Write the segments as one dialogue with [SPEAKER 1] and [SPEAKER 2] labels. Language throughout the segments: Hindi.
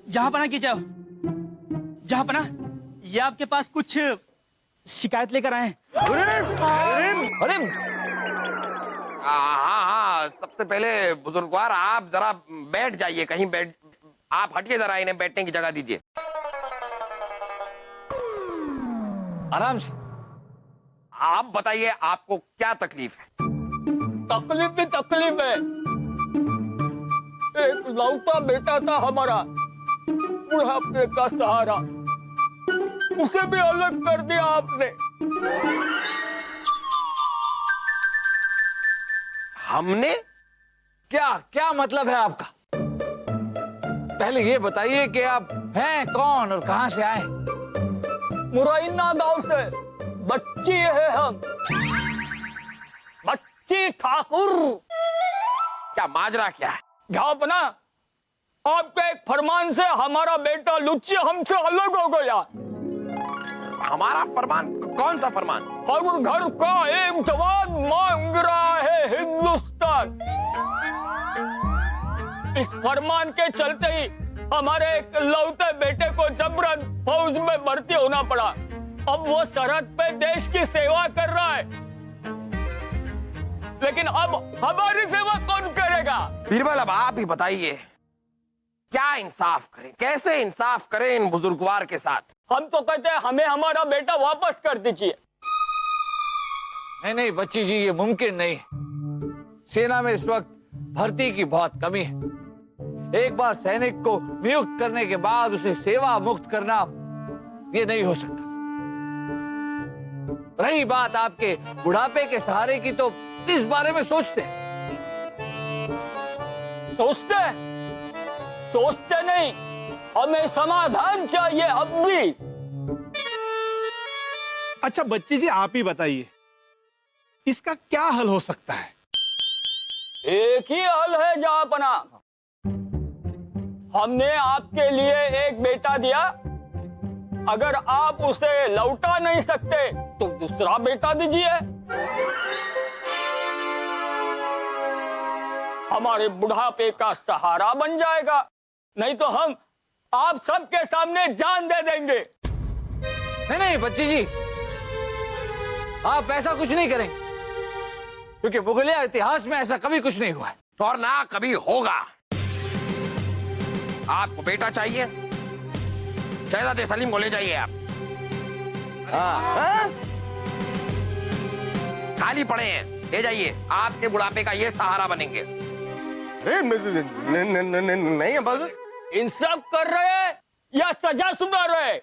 [SPEAKER 1] जहांपना की जाओ। जहांपना, ये आपके पास कुछ शिकायत लेकर आए हैं।
[SPEAKER 2] अरे
[SPEAKER 3] हाँ, सबसे पहले बुजुर्गवार आप जरा बैठ जाइए, कहीं बैठ, आप हटिए जरा, इन्हें बैठने की जगह दीजिए।
[SPEAKER 2] आराम से।
[SPEAKER 3] आप बताइए आपको क्या तकलीफ है?
[SPEAKER 4] तकलीफ भी तकलीफ है। एक लौता बेटा था हमारा, बुढ़ापे का सहारा, उसे भी अलग कर दिया आपने।
[SPEAKER 3] हमने?
[SPEAKER 2] क्या क्या मतलब है आपका? पहले ये बताइए कि आप हैं कौन और कहां से आए?
[SPEAKER 4] मुरैना गांव से बच्ची है हम, बच्ची ठाकुर।
[SPEAKER 3] क्या माजरा क्या है?
[SPEAKER 4] झापना, आपके एक फरमान से हमारा बेटा लुच्ची हमसे अलग हो गया।
[SPEAKER 3] हमारा फरमान? कौन सा फरमान?
[SPEAKER 4] हर घर का एक जवान मांग रहा है हिंदुस्तान। इस फरमान के चलते ही हमारे एक लौते बेटे को जबरन फौज में भर्ती होना पड़ा। अब वो सरहद पे देश की सेवा कर रहा है, लेकिन अब हमारी सेवा कौन करेगा?
[SPEAKER 3] बीरबल, अब आप ही बताइए, क्या इंसाफ करें, कैसे इंसाफ करें इन बुजुर्गवार के साथ?
[SPEAKER 4] हम तो कहते हैं हमें हमारा बेटा वापस कर दीजिए।
[SPEAKER 2] नहीं बच्ची जी, ये मुमकिन नहीं। सेना में इस वक्त भर्ती की बहुत कमी है। एक बार सैनिक को नियुक्त करने के बाद उसे सेवा मुक्त करना, ये नहीं हो सकता। रही बात आपके बुढ़ापे के सहारे की, तो इस बारे में सोचते
[SPEAKER 4] सोचते नहीं, हमें समाधान चाहिए अब भी।
[SPEAKER 5] अच्छा बच्ची जी, आप ही बताइए इसका क्या हल हो सकता है?
[SPEAKER 4] एक ही हल है जहांपना। हमने आपके लिए एक बेटा दिया, अगर आप उसे लौटा नहीं सकते तो दूसरा बेटा दीजिए। हमारे बुढ़ापे का सहारा बन जाएगा, नहीं तो हम आप सबके सामने जान दे देंगे।
[SPEAKER 2] नहीं बच्ची जी, आप ऐसा कुछ नहीं करेंगे, क्योंकि मुगलिया इतिहास में ऐसा कभी कुछ नहीं हुआ है
[SPEAKER 3] और ना कभी होगा। आपको बेटा चाहिए, शहजादे सलीम को ले जाइए आप। हाँ? खाली पड़े हैं, ले जाइए, आपके बुढ़ापे का ये सहारा बनेंगे। नहीं बस
[SPEAKER 4] इंसाफ कर रहे हैं या सजा सुना रहे?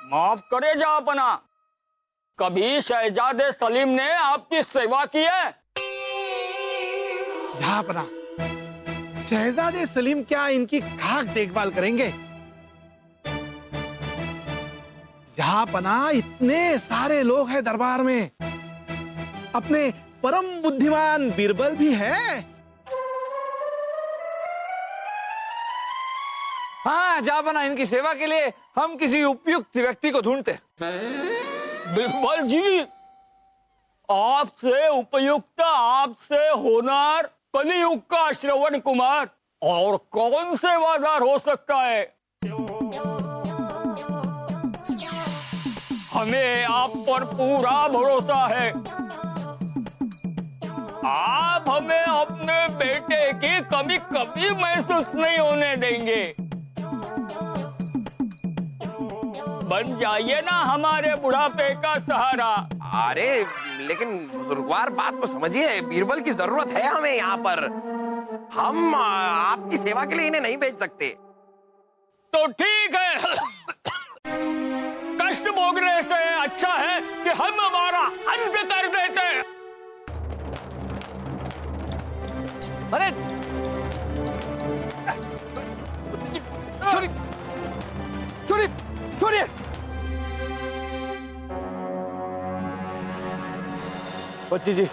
[SPEAKER 4] माफ करे जहांपना, कभी शहजादे सलीम ने आपकी सेवा की है?
[SPEAKER 5] जहांपना, शहजादे सलीम क्या इनकी खाक देखभाल करेंगे? जहांपना, इतने सारे लोग हैं दरबार में, अपने परम बुद्धिमान बीरबल भी है।
[SPEAKER 2] हाँ जहांपना, इनकी सेवा के लिए हम किसी उपयुक्त व्यक्ति को ढूंढते हैं।
[SPEAKER 4] बीरबल जी, आपसे उपयुक्त, आपसे होनार, कलियुग का श्रवण कुमार और कौन सेवादार हो सकता है? हमें आप पर पूरा भरोसा है। आप हमें अपने बेटे की कमी कभी महसूस नहीं होने देंगे। बन जाइए ना हमारे बुढ़ापे का सहारा।
[SPEAKER 3] अरे लेकिन बुजुर्गवार, बात को समझिए, बीरबल की जरूरत है हमें यहाँ पर। हम आपकी सेवा के लिए इन्हें नहीं भेज सकते।
[SPEAKER 4] तो ठीक है, कष्ट भोगने से अच्छा है कि हम हमारा अंत कर देते हैं।
[SPEAKER 2] अरे छोड़िए, छोड़िए, छोड़िए। बच्ची जी,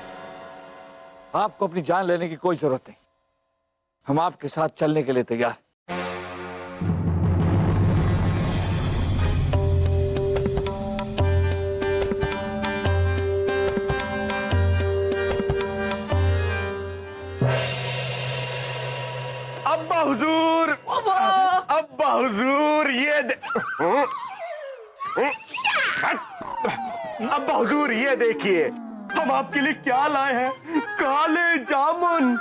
[SPEAKER 2] आपको अपनी जान लेने की कोई जरूरत नहीं, हम आपके साथ चलने के लिए तैयार।
[SPEAKER 3] हुजूर ये अब हुजूर ये देखिए, हम आपके लिए क्या लाए हैं, काले जामुन।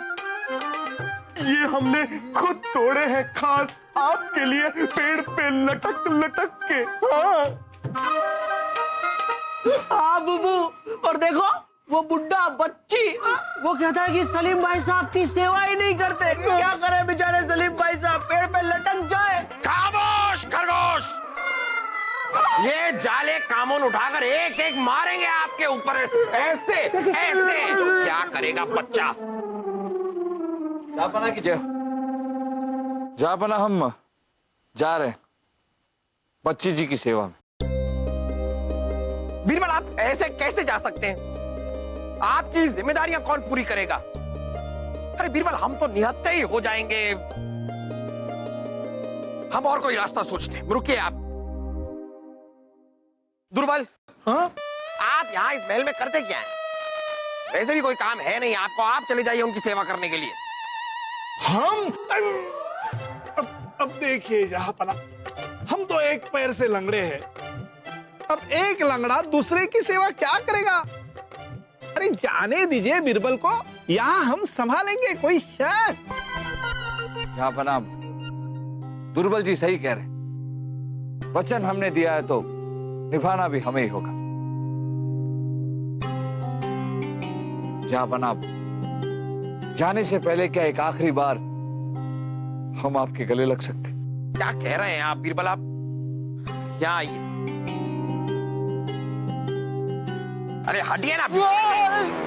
[SPEAKER 3] ये हमने खुद तोड़े हैं खास आपके लिए, पेड़ पे लटक लटक के।
[SPEAKER 6] हाँ बुबू, और देखो वो बुड्ढा बच्ची, वो कहता है कि सलीम भाई साहब की सेवा ही नहीं करते। क्या करे बेचारे सलीम भाई साहब, पेड़ पे लटक जाए।
[SPEAKER 3] खामोश खरगोश, ये जाले कामोन उठाकर एक एक मारेंगे आपके ऊपर, ऐसे ऐसे ऐसे। तो क्या करेगा बच्चा?
[SPEAKER 2] जापना की जय। जापना हम जा रहे हैं बच्ची जी की सेवा में।
[SPEAKER 3] बीरबल आप ऐसे कैसे जा सकते हैं? आपकी जिम्मेदारियां कौन पूरी करेगा? अरे बीरबल हम तो निहत्थे ही हो जाएंगे। हम और कोई रास्ता सोचते हैं, रुकिए आप। दुर्बल,
[SPEAKER 5] हाँ?
[SPEAKER 3] आप यहाँ इस महल में करते क्या हैं? वैसे भी कोई काम है नहीं आपको, आप चले जाइए उनकी सेवा करने के लिए।
[SPEAKER 5] हम अब देखिए जहापना, हम तो एक पैर से लंगड़े हैं। अब एक लंगड़ा दूसरे की सेवा क्या करेगा? अरे जाने दीजिए बीरबल को, यहाँ हम संभालेंगे, कोई शक।
[SPEAKER 2] जापना, दुर्बल जी सही कह रहे, वचन हमने दिया है तो निभाना भी हमें ही होगा। जापना, जाने से पहले क्या एक आखिरी बार हम आपके गले लग सकते?
[SPEAKER 3] क्या कह रहे हैं आप बीरबल? आप यहाँ आइए। अरे हटिए ना पीछे से।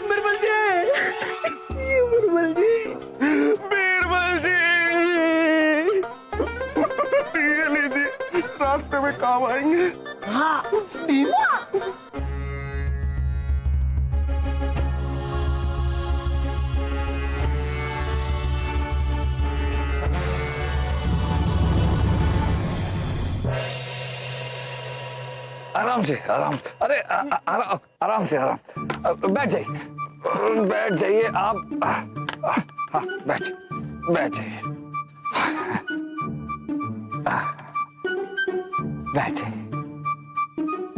[SPEAKER 6] बिरबल जी, बिरबल जी,
[SPEAKER 3] बीरबल जी, ये लीजिए, रास्ते में काम आएंगे।
[SPEAKER 6] हाँ बीमा।
[SPEAKER 2] आराम से, आराम। अरे आराम, आराम से, आराम। बैठ जाइए, बैठ जाइए आप। हाँ, बैठ जाइए, बैठ जाइए।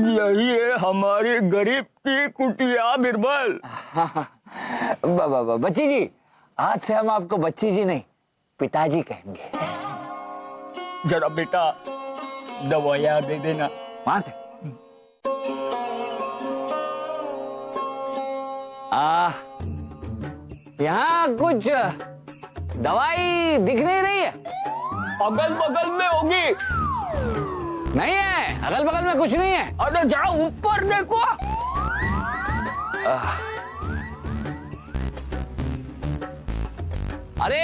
[SPEAKER 4] यही है हमारी गरीब की कुटिया बिरबल।
[SPEAKER 7] बच्ची जी, आज से हम आपको बच्ची जी नहीं पिताजी कहेंगे।
[SPEAKER 4] जरा बेटा दवाइयां दे देना।
[SPEAKER 7] वहां से यहाँ कुछ दवाई दिख नहीं रही है।
[SPEAKER 4] अगल बगल में होगी।
[SPEAKER 7] नहीं है, अगल बगल में कुछ नहीं है।
[SPEAKER 4] अरे जरा ऊपर देखो।
[SPEAKER 7] अरे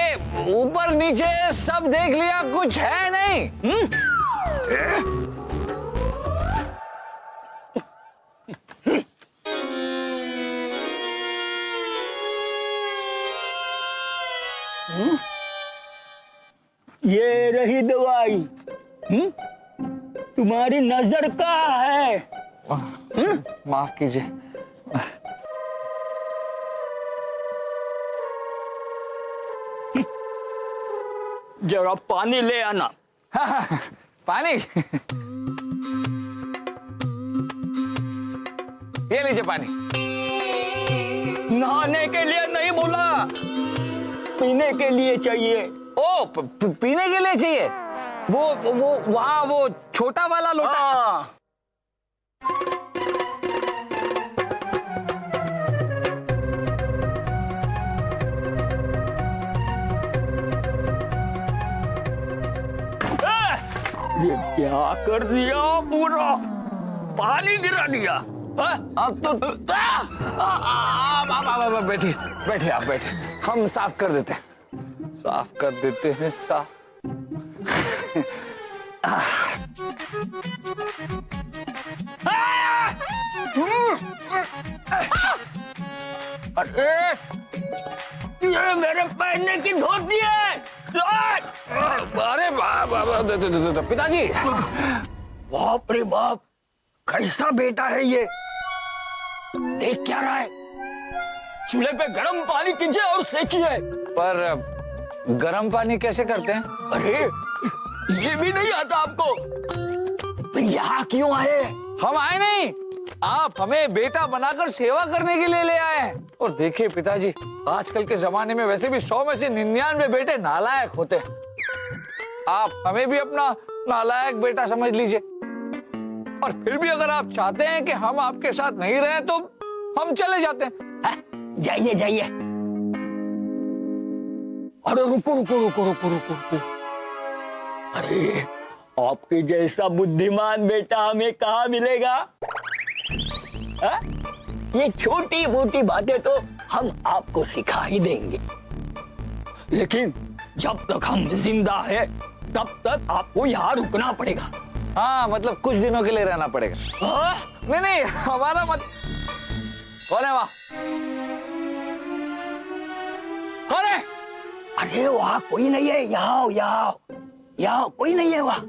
[SPEAKER 7] ऊपर नीचे सब देख लिया, कुछ है नहीं।
[SPEAKER 4] ये रही दवाई। तुम्हारी नजर का है।
[SPEAKER 2] माफ कीजिए।
[SPEAKER 4] जरा पानी ले आना।
[SPEAKER 2] पानी, ये लीजिए पानी।
[SPEAKER 4] नहाने के लिए नहीं बोला, पीने के लिए चाहिए।
[SPEAKER 7] ओ पीने के लिए चाहिए। वो वहाँ वो छोटा वाला लोटा।
[SPEAKER 4] हाँ। ये क्या कर दिया? पूरा पानी गिरा दिया।
[SPEAKER 2] बैठिए, बैठिए आप, बैठिए। हम साफ कर देते हैं, साफ कर देते हैं, साफ।
[SPEAKER 4] अरे ये मेरे पहनने की धोती है।
[SPEAKER 2] अरे पिताजी,
[SPEAKER 4] बाप रे बाप,
[SPEAKER 7] कैसा बेटा है ये? देख क्या रहा है?
[SPEAKER 4] चूल्हे पे गर्म पानी कीजिए और सेकिए।
[SPEAKER 2] पर गर्म पानी कैसे करते हैं?
[SPEAKER 4] अरे ये भी नहीं आता आपको?
[SPEAKER 7] फिर यहाँ क्यों आए?
[SPEAKER 2] हम आए नहीं, आप हमें बेटा बनाकर सेवा करने के लिए ले आए हैं। और देखिए पिताजी, आजकल के जमाने में वैसे भी 100 में से 99 बेटे नालायक होते हैं। आप हमें भी अपना नालायक बेटा समझ लीजिए। और फिर भी अगर आप चाहते हैं कि हम आपके साथ नहीं रहें तो हम चले जाते हैं।
[SPEAKER 7] जाइए जाइए।
[SPEAKER 4] अरे रुको रुको रुको रुको रुको रुको। अरे आपके जैसा बुद्धिमान बेटा हमें कहाँ मिलेगा? हा? ये छोटी मोटी बातें तो हम आपको सिखा ही देंगे, लेकिन जब तक हम जिंदा है तब तक आपको यहाँ रुकना पड़ेगा।
[SPEAKER 2] हाँ, मतलब कुछ दिनों के लिए रहना पड़ेगा।
[SPEAKER 4] हाँ?
[SPEAKER 2] नहीं, हमारा मत। कौन है वहाँ? कौन है?
[SPEAKER 7] अरे वहाँ कोई नहीं है, यहाँ यहाँ यहाँ कोई नहीं है वहाँ।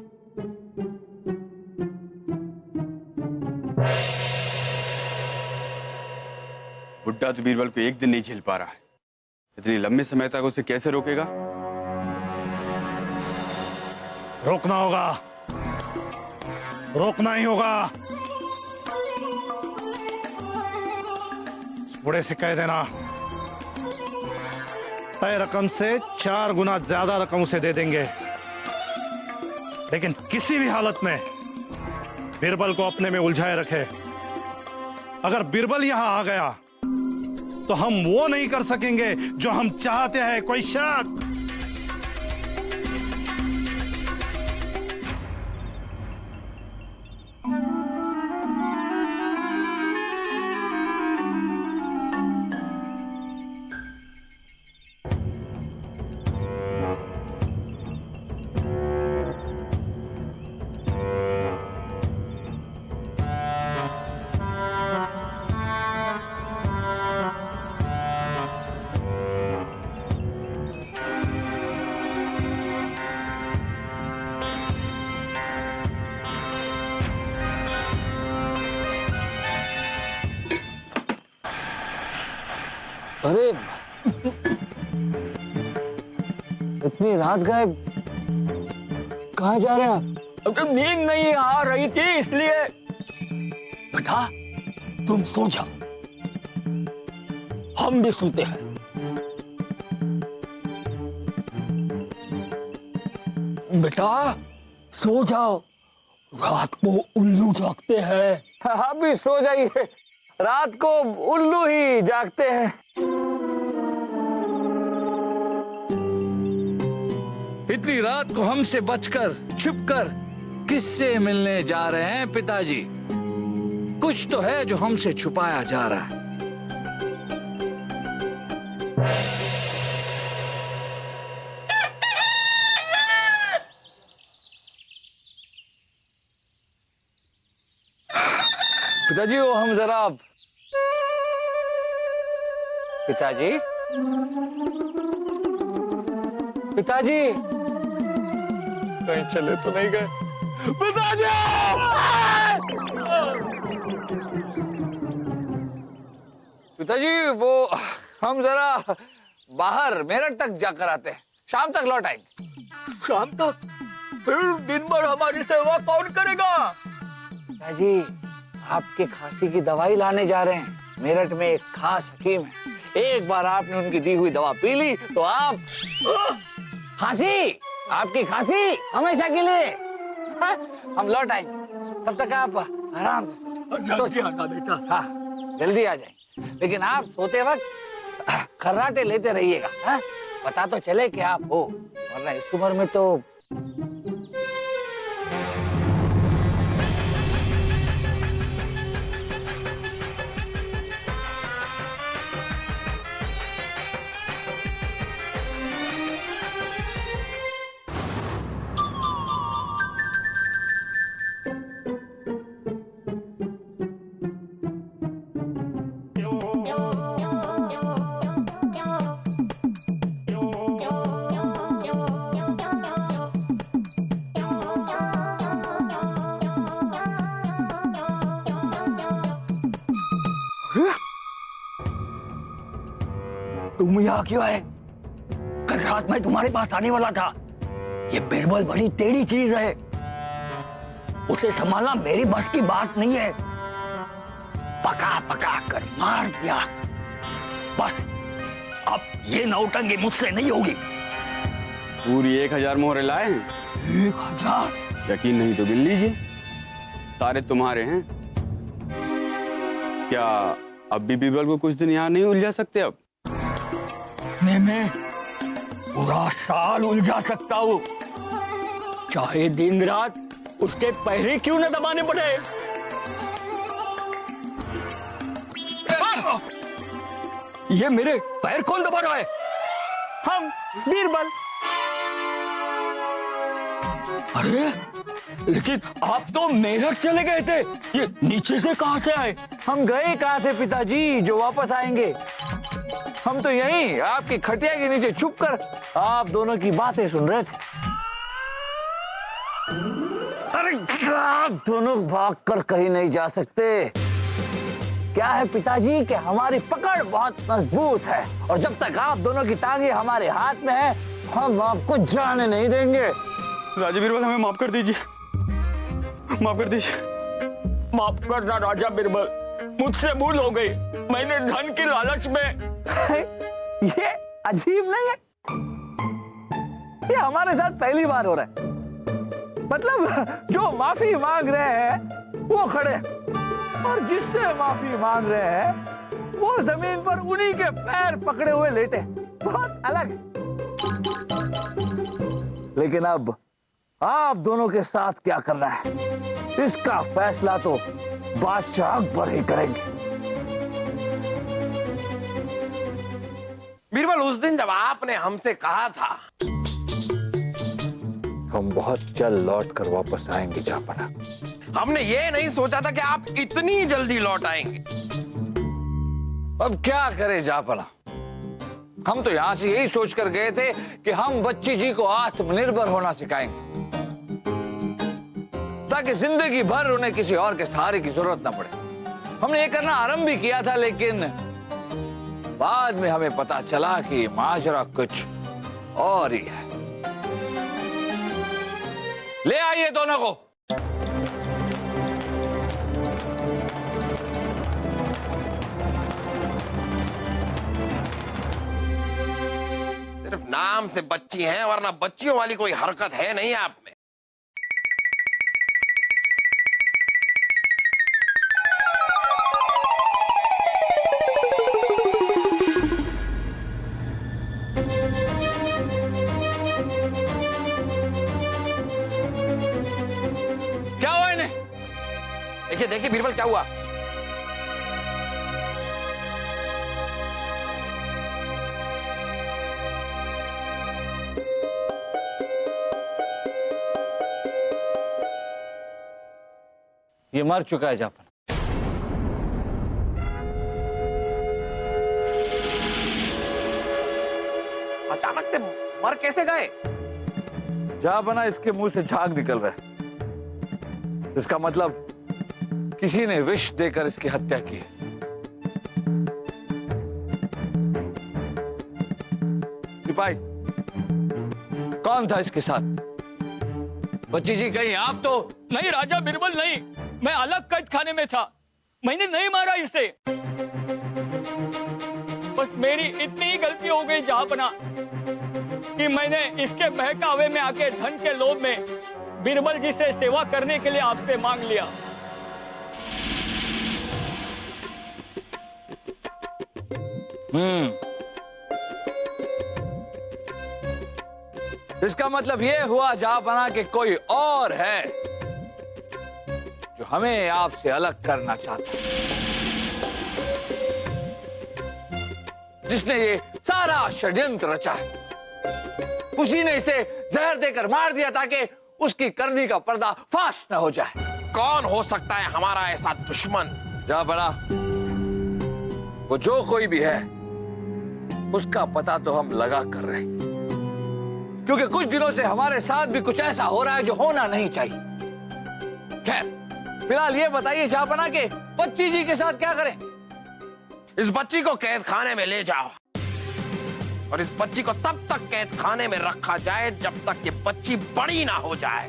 [SPEAKER 8] बुड्ढा तो बीरबल को एक दिन नहीं झेल पा रहा है, इतनी लंबे समय तक उसे कैसे रोकेगा?
[SPEAKER 5] रोकना होगा, रोकना ही होगा। बूढ़े से कह देना तय रकम से 4 गुना ज्यादा रकम उसे दे देंगे, लेकिन किसी भी हालत में बीरबल को अपने में उलझाए रखे। अगर बीरबल यहां आ गया तो हम वो नहीं कर सकेंगे जो हम चाहते हैं। कोई शक?
[SPEAKER 2] अरे इतनी रात गए, कहाँ जा रहे हैं आप?
[SPEAKER 4] अबे नींद नहीं आ रही थी इसलिए। बेटा तुम सो जाओ, हम भी सोते हैं। बेटा सो जाओ, रात को उल्लू जागते हैं।
[SPEAKER 2] आप भी सो जाइए, रात को उल्लू ही जागते हैं। इतनी रात को हमसे बचकर छुपकर किससे मिलने जा रहे हैं पिताजी? कुछ तो है जो हमसे छुपाया जा रहा है। पिताजी वो हम जरा। पिताजी, पिताजी कहीं चले तो नहीं गए? पिताजी! पिताजी वो हम जरा बाहर मेरठ तक जाकर आते हैं, शाम तक लौट आएंगे।
[SPEAKER 4] शाम तक? फिर दिन भर हमारी सेवा कौन करेगा?
[SPEAKER 2] पिताजी आपके खांसी की दवाई लाने जा रहे हैं। मेरठ में एक खास हकीम है, एक बार आपने उनकी दी हुई दवा पी ली तो आप खांसी, आपकी खांसी हमेशा के लिए। हम लौट आएंगे, तब तक आप आराम से
[SPEAKER 4] जल्दी आना बेटा।
[SPEAKER 2] हाँ जल्दी आ जाएंगे, लेकिन आप सोते वक्त खर्राटे लेते रहिएगा। हाँ? पता तो चले कि आप हो, वरना इस उम्र में तो।
[SPEAKER 4] तुम यहाँ क्यों आए? कल रात मैं तुम्हारे पास आने वाला था। ये बिरबल बड़ी टेढ़ी चीज है, उसे संभालना मेरी बस की बात नहीं है। पका पका कर मार दिया, बस अब ये नौटंकी मुझसे नहीं होगी।
[SPEAKER 8] पूरी 1000 मोहरे लाए हैं।
[SPEAKER 4] 1000?
[SPEAKER 8] यकीन नहीं तो गिन लीजिए, सारे तुम्हारे हैं। क्या अब भी बीरबल को कुछ दिन यहाँ नहीं उलझा सकते? अब
[SPEAKER 4] मैं पूरा साल उलझा सकता हूँ, चाहे दिन रात उसके पैरे क्यों न दबाने पड़े। ये मेरे पैर कौन दबा रहा है?
[SPEAKER 1] हम बीरबल।
[SPEAKER 4] अरे लेकिन आप तो मेरठ चले गए थे, ये नीचे से कहां से आए?
[SPEAKER 2] हम गए कहाँ थे पिताजी जो वापस आएंगे? हम तो यहीं आपकी खटिया के नीचे छुप कर आप दोनों की बातें सुन रहे थे। अरे आप दोनों भागकर कहीं नहीं जा सकते। क्या है पिताजी कि हमारी पकड़ बहुत मजबूत है और जब तक आप दोनों की टांगे हमारे हाथ में है हम आपको जाने नहीं देंगे।
[SPEAKER 8] राजा बीरबल, हमें माफ कर दीजिए, माफ कर दीजिए।
[SPEAKER 4] माफ करना राजा बिरबल, मुझसे भूल हो गई। मैंने धन की लालच में।
[SPEAKER 2] ये अजीब नहीं है? ये हमारे साथ पहली बार हो रहा है। मतलब जो माफी मांग रहे हैं वो खड़े और जिससे माफी मांग रहे हैं वो जमीन पर उन्हीं के पैर पकड़े हुए लेटे। बहुत अलग है। लेकिन अब आप दोनों के साथ क्या करना है इसका फैसला तो बादशाह अकबर ही करेंगे।
[SPEAKER 3] बीरबल, उस दिन जब आपने हमसे कहा था
[SPEAKER 2] हम बहुत जल्द लौट कर वापस आएंगे जापना,
[SPEAKER 3] हमने ये नहीं सोचा था कि आप इतनी जल्दी लौट आएंगे।
[SPEAKER 2] अब क्या करें जापना, हम तो यहां से यही सोच कर गए थे कि हम बच्ची जी को आत्मनिर्भर होना सिखाएंगे ताकि जिंदगी भर उन्हें किसी और के सहारे की जरूरत ना पड़े। हमने ये करना आरंभ भी किया था लेकिन बाद में हमें पता चला कि माजरा कुछ और ही है। ले आइए दोनों को।
[SPEAKER 3] सिर्फ नाम से बच्ची हैं वरना बच्चियों वाली कोई हरकत है नहीं आप में।
[SPEAKER 2] क्या हुआ इन्हें?
[SPEAKER 3] देखिए देखिए बीरबल, क्या हुआ?
[SPEAKER 2] ये मर चुका है जापना।
[SPEAKER 3] अचानक से मर कैसे गए?
[SPEAKER 2] जापना इसके मुंह से झाग निकल रहा है। इसका मतलब किसी ने विष देकर इसकी हत्या की है। सिपाही कौन था इसके साथ? बच्ची जी कहीं आप तो
[SPEAKER 1] नहीं राजा बिरबल, नहीं, मैं अलग कैद खाने में था। मैंने नहीं मारा इसे, बस मेरी इतनी ही गलती हो गई जहापना कि मैंने इसके बहकावे में आके धन के लोभ में बीरबल जी से सेवा करने के लिए आपसे मांग लिया।
[SPEAKER 2] इसका मतलब ये हुआ जहापना कि कोई और है जो हमें आपसे अलग करना चाहता है, जिसने ये सारा षड्यंत्र रचा है। उसी ने इसे जहर देकर मार दिया ताकि उसकी करनी का पर्दा फाश न हो जाए।
[SPEAKER 3] कौन हो सकता है हमारा ऐसा दुश्मन?
[SPEAKER 2] जहापना वो जो कोई भी है उसका पता तो हम लगा कर रहे हैं, क्योंकि कुछ दिनों से हमारे साथ भी कुछ ऐसा हो रहा है जो होना नहीं चाहिए। खैर फिलहाल ये बताइए जहापना के बच्ची जी के साथ क्या करें?
[SPEAKER 9] इस बच्ची को कैद खाने में ले जाओ और इस बच्ची को तब तक कैद खाने में रखा जाए जब तक ये बच्ची बड़ी ना हो जाए।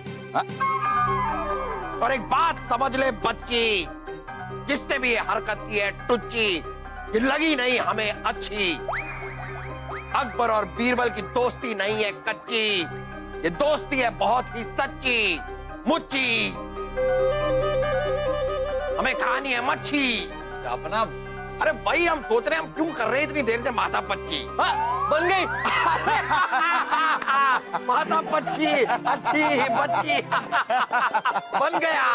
[SPEAKER 9] और एक बात समझ ले बच्ची, जिसने भी ये हरकत की है टुच्ची, ये लगी नहीं हमें अच्छी। अकबर और बीरबल की दोस्ती नहीं है कच्ची, ये दोस्ती है बहुत ही सच्ची मुच्ची। हमें खानी है मच्छी।
[SPEAKER 2] अपना
[SPEAKER 9] अरे भाई हम सोच रहे हैं हम क्यों कर रहे हैं इतनी देर से माता पच्ची।
[SPEAKER 2] बन गई।
[SPEAKER 9] माता पच्ची अच्छी बच्ची बन गया।